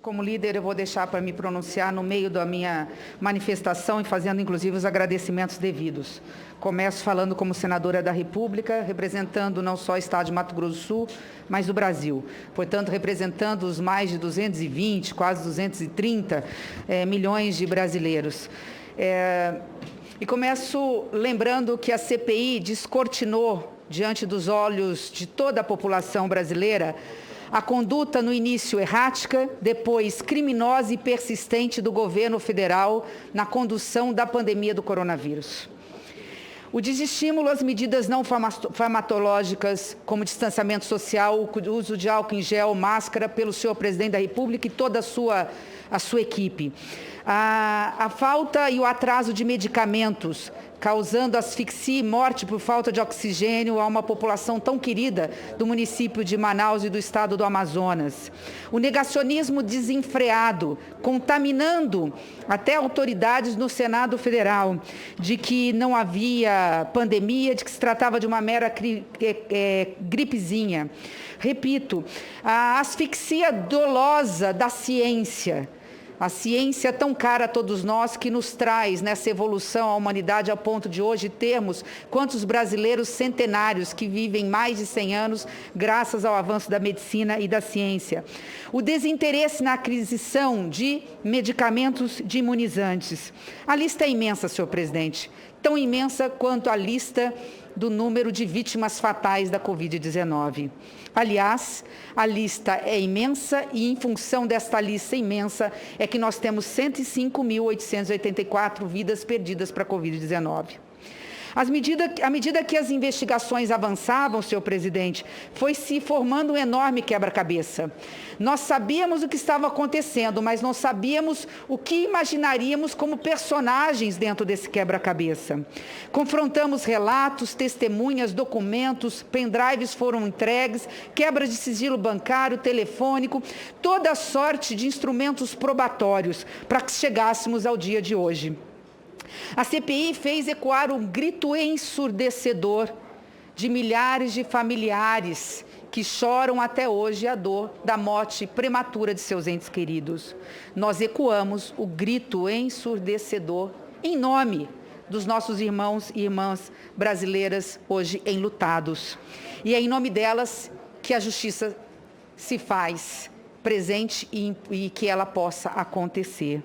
Como líder, eu vou deixar para me pronunciar no meio da minha manifestação e fazendo, inclusive, os agradecimentos devidos. Começo falando como senadora da República, representando não só o Estado de Mato Grosso do Sul, mas o Brasil. Portanto, representando os mais de 220, quase 230 milhões de brasileiros. E começo lembrando que a CPI descortinou, diante dos olhos de toda a população brasileira, a conduta no início errática, depois criminosa e persistente do governo federal na condução da pandemia do coronavírus. O desestímulo às medidas não farmacológicas, como distanciamento social, o uso de álcool em gel, máscara, pelo senhor presidente da República e toda a sua equipe. A falta e o atraso de medicamentos, causando asfixia e morte por falta de oxigênio a uma população tão querida do município de Manaus e do estado do Amazonas. O negacionismo desenfreado, contaminando até autoridades no Senado Federal, de que não havia pandemia, de que se tratava de uma mera gripezinha. Repito, a asfixia dolosa da ciência, a ciência tão cara a todos nós, que nos traz nessa evolução à humanidade, ao ponto de hoje termos quantos brasileiros centenários que vivem mais de 100 anos graças ao avanço da medicina e da ciência. O desinteresse na aquisição de medicamentos de imunizantes. A lista é imensa, senhor presidente, tão imensa quanto a lista do número de vítimas fatais da Covid-19. Aliás, a lista é imensa e, em função desta lista imensa, é que nós temos 105.884 vidas perdidas para a Covid-19. À medida que as investigações avançavam, senhor presidente, foi se formando um enorme quebra-cabeça. Nós sabíamos o que estava acontecendo, mas não sabíamos o que imaginaríamos como personagens dentro desse quebra-cabeça. Confrontamos relatos, testemunhas, documentos, pendrives foram entregues, quebras de sigilo bancário, telefônico, toda sorte de instrumentos probatórios para que chegássemos ao dia de hoje. A CPI fez ecoar um grito ensurdecedor de milhares de familiares que choram até hoje a dor da morte prematura de seus entes queridos. Nós ecoamos o grito ensurdecedor em nome dos nossos irmãos e irmãs brasileiras hoje enlutados. E é em nome delas que a justiça se faz presente e que ela possa acontecer.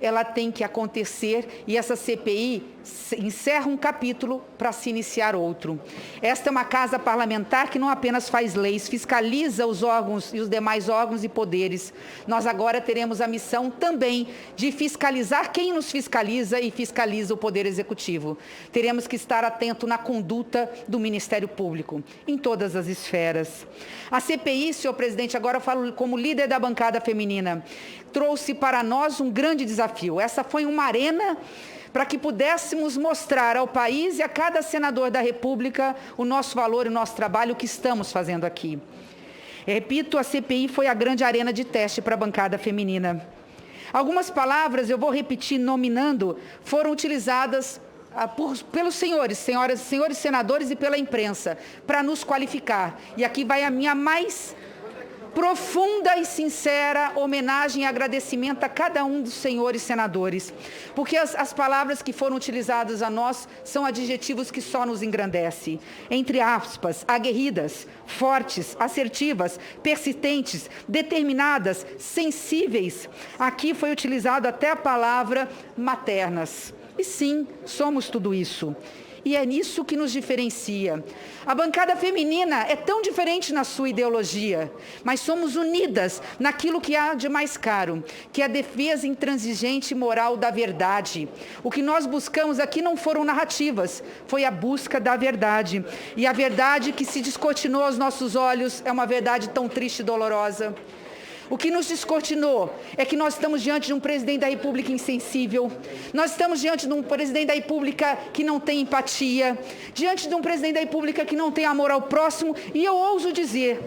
Ela tem que acontecer e essa CPI encerra um capítulo para se iniciar outro. Esta é uma casa parlamentar que não apenas faz leis, fiscaliza os órgãos e os demais órgãos e poderes. Nós agora teremos a missão também de fiscalizar quem nos fiscaliza e fiscaliza o Poder Executivo. Teremos que estar atento na conduta do Ministério Público, em todas as esferas. A CPI, senhor presidente, agora eu falo como líder da bancada feminina, trouxe para nós um grande desafio. Essa foi uma arena para que pudéssemos mostrar ao país e a cada senador da República o nosso valor e o nosso trabalho, o que estamos fazendo aqui. Repito, a CPI foi a grande arena de teste para a bancada feminina. Algumas palavras, eu vou repetir nominando, foram utilizadas pelos senhores senadores e pela imprensa, para nos qualificar. E aqui vai a minha mais profunda e sincera homenagem e agradecimento a cada um dos senhores senadores, porque as palavras que foram utilizadas a nós são adjetivos que só nos engrandecem. Entre aspas, aguerridas, fortes, assertivas, persistentes, determinadas, sensíveis. Aqui foi utilizado até a palavra maternas. E sim, somos tudo isso. E é nisso que nos diferencia. A bancada feminina é tão diferente na sua ideologia, mas somos unidas naquilo que há de mais caro, que é a defesa intransigente e moral da verdade. O que nós buscamos aqui não foram narrativas, foi a busca da verdade. E a verdade que se descortinou aos nossos olhos é uma verdade tão triste e dolorosa. O que nos descortinou é que nós estamos diante de um presidente da República insensível, nós estamos diante de um presidente da República que não tem empatia, diante de um presidente da República que não tem amor ao próximo, e eu ouso dizer,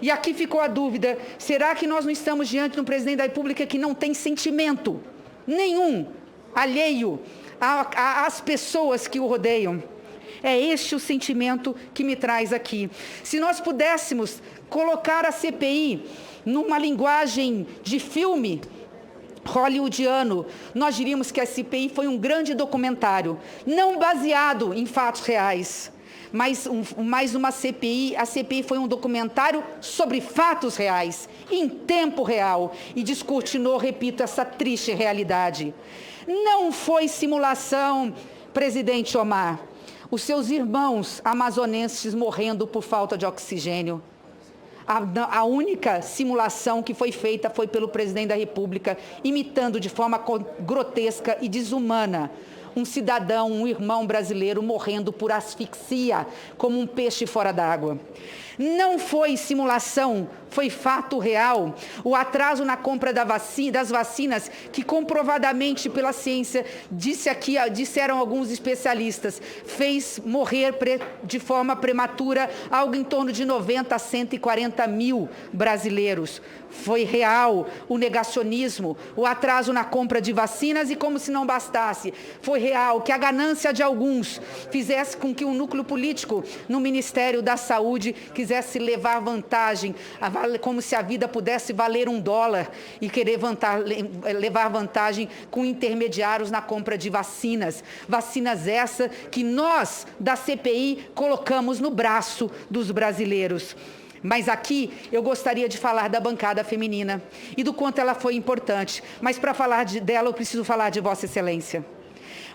e aqui ficou a dúvida, será que nós não estamos diante de um presidente da República que não tem sentimento nenhum alheio às pessoas que o rodeiam? É este o sentimento que me traz aqui. Se nós pudéssemos colocar a CPI numa linguagem de filme hollywoodiano, nós diríamos que a CPI foi um grande documentário, não baseado em fatos reais, mas mais uma CPI. A CPI foi um documentário sobre fatos reais, em tempo real, e descortinou, repito, essa triste realidade. Não foi simulação, presidente Omar. Os seus irmãos amazonenses morrendo por falta de oxigênio. A única simulação que foi feita foi pelo presidente da República, imitando de forma grotesca e desumana um cidadão, um irmão brasileiro morrendo por asfixia, como um peixe fora d'água. Não foi simulação, foi fato real. O atraso na compra das vacinas, que comprovadamente pela ciência, disseram alguns especialistas, fez morrer de forma prematura algo em torno de 90 a 140 mil brasileiros. Foi real o negacionismo, o atraso na compra de vacinas e, como se não bastasse, foi real que a ganância de alguns fizesse com que um núcleo político no Ministério da Saúde quisesse levar vantagem, como se a vida pudesse valer $1 e querer levar vantagem com intermediários na compra de vacinas. Vacinas essa que nós, da CPI, colocamos no braço dos brasileiros. Mas aqui eu gostaria de falar da bancada feminina e do quanto ela foi importante. Mas para falar dela eu preciso falar de Vossa Excelência.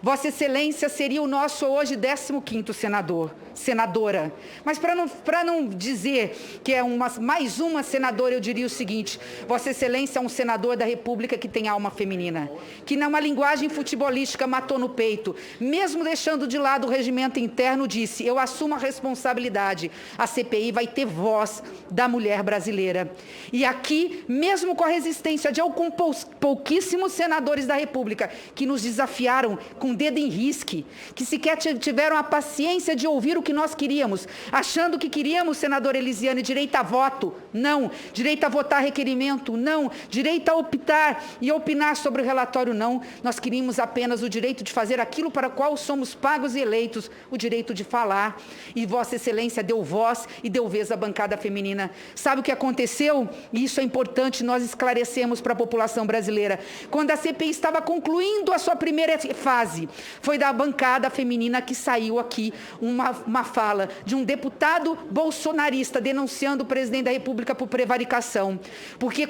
Vossa Excelência seria o nosso hoje 15º senadora. Mas para não dizer que é mais uma senadora, eu diria o seguinte: Vossa Excelência é um senador da República que tem alma feminina, que numa linguagem futebolística matou no peito, mesmo deixando de lado o regimento interno, disse: eu assumo a responsabilidade, a CPI vai ter voz da mulher brasileira. E aqui, mesmo com a resistência de alguns pouquíssimos senadores da República, que nos desafiaram com o dedo em risque, que sequer tiveram a paciência de ouvir o que nós queríamos, achando que queríamos, senadora Elisiane, direito a voto, não, direito a votar requerimento, não, direito a optar e opinar sobre o relatório, não, nós queríamos apenas o direito de fazer aquilo para o qual somos pagos e eleitos, o direito de falar, e Vossa Excelência deu voz e deu vez à bancada feminina. Sabe o que aconteceu? E isso é importante nós esclarecermos para a população brasileira. Quando a CPI estava concluindo a sua primeira fase, foi da bancada feminina que saiu aqui uma fala de um deputado bolsonarista denunciando o presidente da República por prevaricação. Porque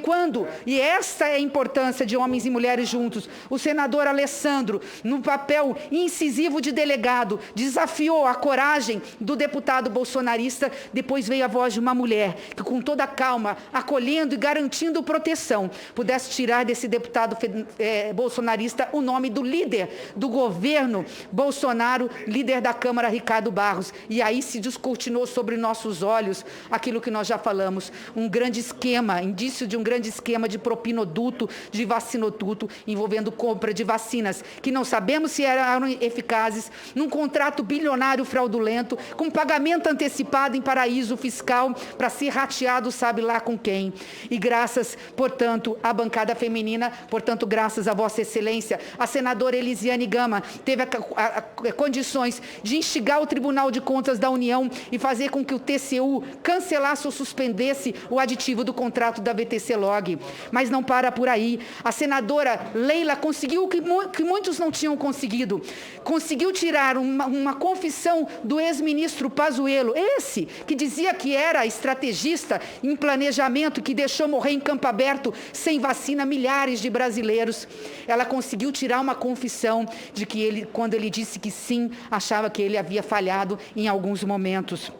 e essa é a importância de homens e mulheres juntos, o senador Alessandro, no papel incisivo de delegado, desafiou a coragem do deputado bolsonarista, depois veio a voz de uma mulher que, com toda a calma, acolhendo e garantindo proteção, pudesse tirar desse deputado bolsonarista o nome do líder do governo Bolsonaro, líder da Câmara, Ricardo Barros. E aí se descortinou sobre nossos olhos aquilo que nós já falamos, um grande esquema, indício de um grande esquema de propinoduto, de vacinoduto, envolvendo compra de vacinas, que não sabemos se eram eficazes, num contrato bilionário fraudulento, com pagamento antecipado em paraíso fiscal, para ser rateado sabe lá com quem. E graças, portanto, à bancada feminina, portanto, graças a Vossa Excelência, a senadora Elisiane Gama teve condições de instigar o Tribunal de Contas da União e fazer com que o TCU cancelasse ou suspendesse o aditivo do contrato da VTC Log. Mas não para por aí. A senadora Leila conseguiu o que muitos não tinham conseguido. Conseguiu tirar uma confissão do ex-ministro Pazuello, esse que dizia que era estrategista em planejamento, que deixou morrer em campo aberto sem vacina milhares de brasileiros. Ela conseguiu tirar uma confissão de que ele, quando ele disse que sim, achava que ele havia falhado em alguns momentos.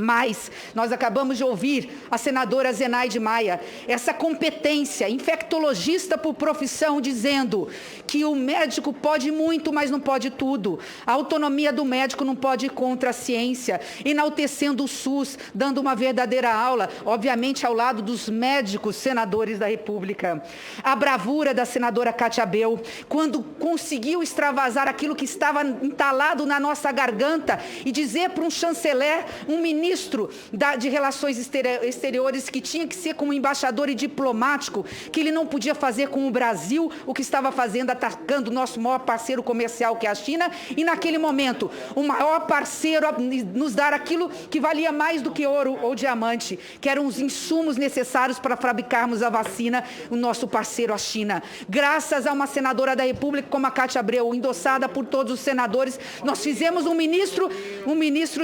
Mas nós acabamos de ouvir a senadora Zenaide Maia, essa competência, infectologista por profissão, dizendo que o médico pode muito, mas não pode tudo. A autonomia do médico não pode ir contra a ciência, enaltecendo o SUS, dando uma verdadeira aula, obviamente ao lado dos médicos senadores da República. A bravura da senadora Cátia Abreu, quando conseguiu extravasar aquilo que estava entalado na nossa garganta e dizer para um chanceler, um ministro ministro de Relações Exteriores, que tinha que ser como embaixador e diplomático, que ele não podia fazer com o Brasil o que estava fazendo, atacando o nosso maior parceiro comercial, que é a China, e naquele momento, o maior parceiro a nos dar aquilo que valia mais do que ouro ou diamante, que eram os insumos necessários para fabricarmos a vacina, o nosso parceiro, a China. Graças a uma senadora da República como a Cátia Abreu, endossada por todos os senadores, nós fizemos um ministro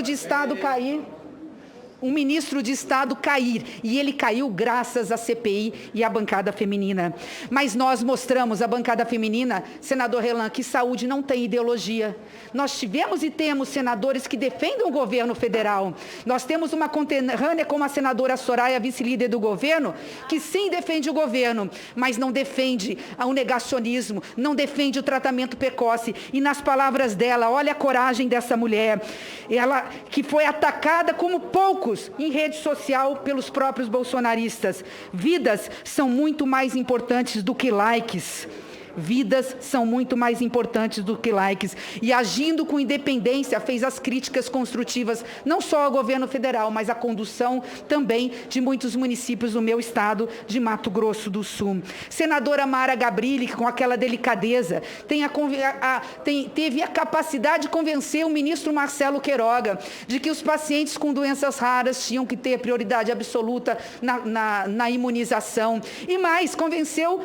de Estado cair. Um ministro de Estado cair, e ele caiu graças à CPI e à bancada feminina. Mas nós mostramos, a bancada feminina, senador Relan, que saúde não tem ideologia. Nós tivemos e temos senadores que defendem o governo federal. Nós temos uma conterrânea como a senadora Soraya, vice-líder do governo, que sim defende o governo, mas não defende o negacionismo, não defende o tratamento precoce. E nas palavras dela, olha a coragem dessa mulher, ela que foi atacada como poucos em rede social pelos próprios bolsonaristas. Vidas são muito mais importantes do que likes. Vidas são muito mais importantes do que likes. E agindo com independência, fez as críticas construtivas, não só ao governo federal, mas à condução também de muitos municípios do meu estado de Mato Grosso do Sul. Senadora Mara Gabrilli, com aquela delicadeza, teve a capacidade de convencer o ministro Marcelo Queiroga de que os pacientes com doenças raras tinham que ter prioridade absoluta na imunização. E mais, convenceu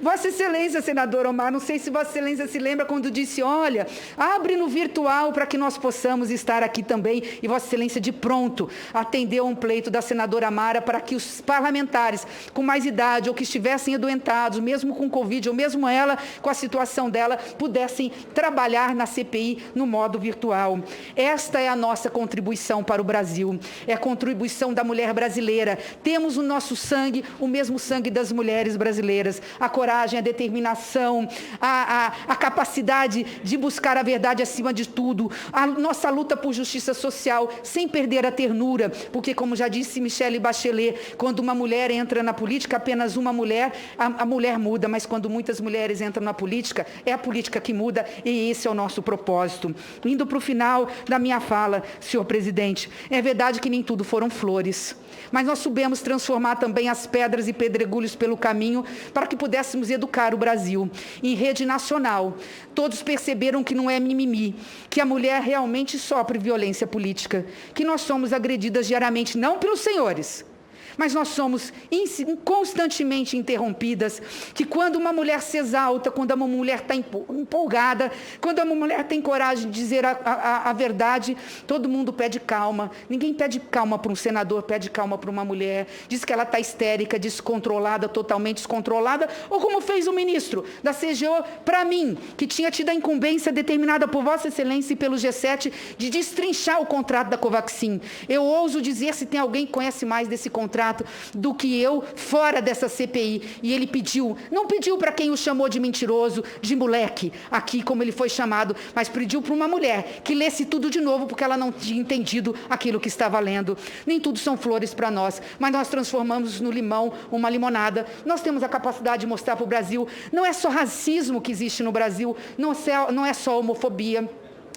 Vossa Excelência, senador Omar, não sei se Vossa Excelência se lembra quando disse, olha, abre no virtual para que nós possamos estar aqui também, e Vossa Excelência de pronto atendeu um pleito da senadora Mara para que os parlamentares com mais idade ou que estivessem adoentados, mesmo com Covid, ou mesmo ela, com a situação dela, pudessem trabalhar na CPI no modo virtual. Esta é a nossa contribuição para o Brasil, é a contribuição da mulher brasileira. Temos o nosso sangue, o mesmo sangue das mulheres brasileiras, a coragem, a determinação, a capacidade de buscar a verdade acima de tudo, a nossa luta por justiça social, sem perder a ternura, porque, como já disse Michelle Bachelet, quando uma mulher entra na política, apenas uma mulher, a mulher muda, mas quando muitas mulheres entram na política, é a política que muda, e esse é o nosso propósito. Indo para o final da minha fala, senhor presidente, é verdade que nem tudo foram flores, mas nós soubemos transformar também as pedras e pedregulhos pelo caminho para que pudéssemos educar o Brasil. Em rede nacional, todos perceberam que não é mimimi, que a mulher realmente sofre violência política, que nós somos agredidas diariamente, não pelos senhores, mas nós somos constantemente interrompidas, que quando uma mulher se exalta, quando uma mulher está empolgada, quando uma mulher tem coragem de dizer a verdade, todo mundo pede calma. Ninguém pede calma para um senador, pede calma para uma mulher. Diz que ela está histérica, descontrolada, totalmente descontrolada, ou como fez o ministro da CGO para mim, que tinha tido a incumbência determinada por Vossa Excelência e pelo G7 de destrinchar o contrato da Covaxin. Eu ouso dizer, se tem alguém que conhece mais desse contrato do que eu, fora dessa CPI. E ele pediu, não pediu para quem o chamou de mentiroso, de moleque, aqui como ele foi chamado, mas pediu para uma mulher que lesse tudo de novo, porque ela não tinha entendido aquilo que estava lendo. Nem tudo são flores para nós, mas nós transformamos no limão uma limonada. Nós temos a capacidade de mostrar para o Brasil, não é só racismo que existe no Brasil, não é só homofobia.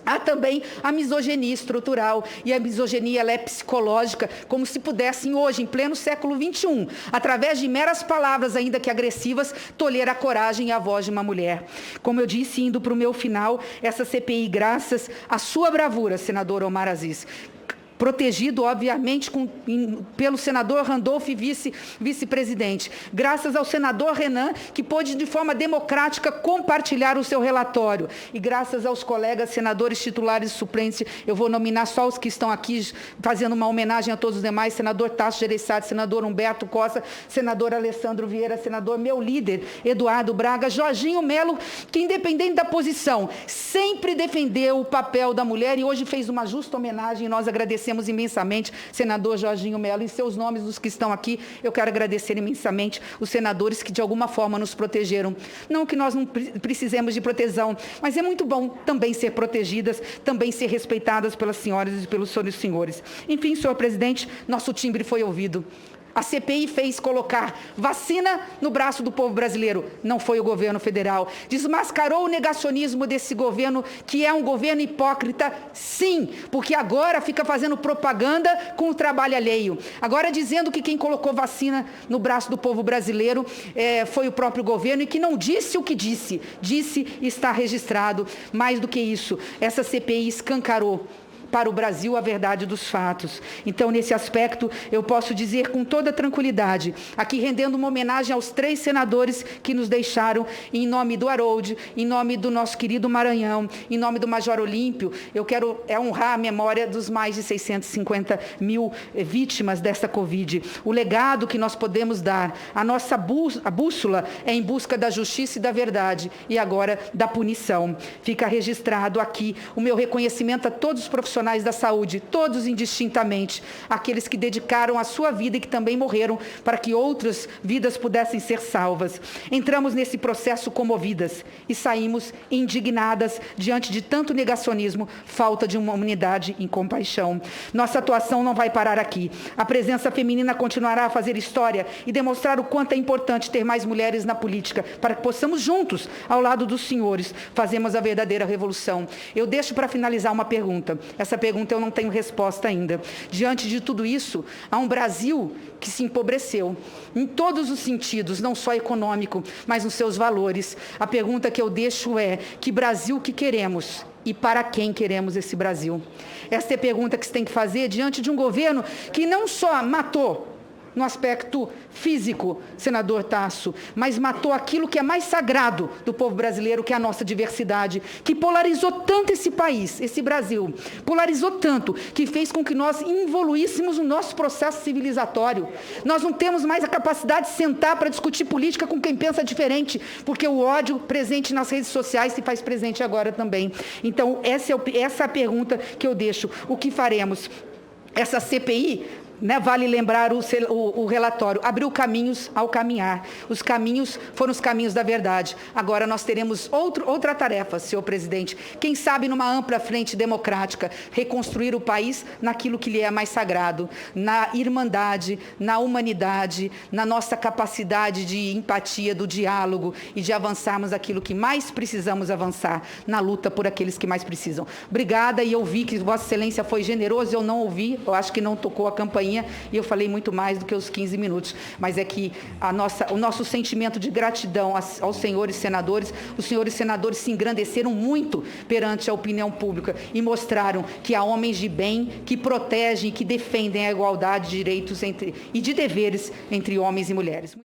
Há também a misoginia estrutural, e a misoginia ela é psicológica, como se pudessem hoje, em pleno século XXI, através de meras palavras, ainda que agressivas, tolher a coragem e a voz de uma mulher. Como eu disse, indo para o meu final, essa CPI, graças à sua bravura, senador Omar Aziz, protegido, obviamente, pelo senador Randolph, vice-presidente. Graças ao senador Renan, que pôde, de forma democrática, compartilhar o seu relatório. E graças aos colegas senadores titulares e suplentes, eu vou nominar só os que estão aqui, fazendo uma homenagem a todos os demais, senador Tasso Gereissati, senador Humberto Costa, senador Alessandro Vieira, senador meu líder, Eduardo Braga, Jorginho Melo, que, independente da posição, sempre defendeu o papel da mulher e hoje fez uma justa homenagem, e nós agradecemos imensamente, senador Jorginho Melo, em seus nomes dos que estão aqui, eu quero agradecer imensamente os senadores que de alguma forma nos protegeram. Não que nós não precisemos de proteção, mas é muito bom também ser protegidas, também ser respeitadas pelas senhoras e pelos senhores. Enfim, senhor presidente, nosso timbre foi ouvido. A CPI fez colocar vacina no braço do povo brasileiro. Não foi o governo federal. Desmascarou o negacionismo desse governo, que é um governo hipócrita, sim, porque agora fica fazendo propaganda com o trabalho alheio. Agora dizendo que quem colocou vacina no braço do povo brasileiro foi o próprio governo e que não disse o que disse. Disse e está registrado. Mais do que isso, essa CPI escancarou para o Brasil a verdade dos fatos. Então, nesse aspecto, eu posso dizer com toda tranquilidade, aqui rendendo uma homenagem aos 3 senadores que nos deixaram, em nome do Harold, em nome do nosso querido Maranhão, em nome do Major Olímpio, eu quero honrar a memória dos mais de 650 mil vítimas dessa Covid. O legado que nós podemos dar, a nossa bússola é em busca da justiça e da verdade, e agora da punição. Fica registrado aqui o meu reconhecimento a todos os profissionais da saúde, todos indistintamente, aqueles que dedicaram a sua vida e que também morreram para que outras vidas pudessem ser salvas. Entramos nesse processo comovidas e saímos indignadas diante de tanto negacionismo, falta de uma humanidade e compaixão. Nossa atuação não vai parar aqui. A presença feminina continuará a fazer história e demonstrar o quanto é importante ter mais mulheres na política, para que possamos juntos, ao lado dos senhores, fazermos a verdadeira revolução. Eu deixo para finalizar uma pergunta. Essa pergunta eu não tenho resposta ainda. Diante de tudo isso, há um Brasil que se empobreceu, em todos os sentidos, não só econômico, mas nos seus valores. A pergunta que eu deixo é: que Brasil que queremos? E para quem queremos esse Brasil? Essa é a pergunta que se tem que fazer diante de um governo que não só matou no aspecto físico, senador Tasso, mas matou aquilo que é mais sagrado do povo brasileiro, que é a nossa diversidade, que polarizou tanto esse país, esse Brasil, polarizou tanto, que fez com que nós evoluíssemos no nosso processo civilizatório. Nós não temos mais a capacidade de sentar para discutir política com quem pensa diferente, porque o ódio presente nas redes sociais se faz presente agora também. Então, essa é a pergunta que eu deixo. O que faremos? Essa CPI, vale lembrar o relatório, abriu caminhos ao caminhar. Os caminhos foram os caminhos da verdade. Agora nós teremos outra tarefa, senhor presidente. Quem sabe numa ampla frente democrática, reconstruir o país naquilo que lhe é mais sagrado, na irmandade, na humanidade, na nossa capacidade de empatia, do diálogo e de avançarmos aquilo que mais precisamos avançar, na luta por aqueles que mais precisam. Obrigada, e eu vi que Vossa Excelência foi generoso, eu não ouvi, eu acho que não tocou a campainha, e eu falei muito mais do que os 15 minutos, mas é que o nosso sentimento de gratidão aos senhores senadores, os senhores senadores se engrandeceram muito perante a opinião pública e mostraram que há homens de bem que protegem e que defendem a igualdade de direitos e de deveres entre homens e mulheres.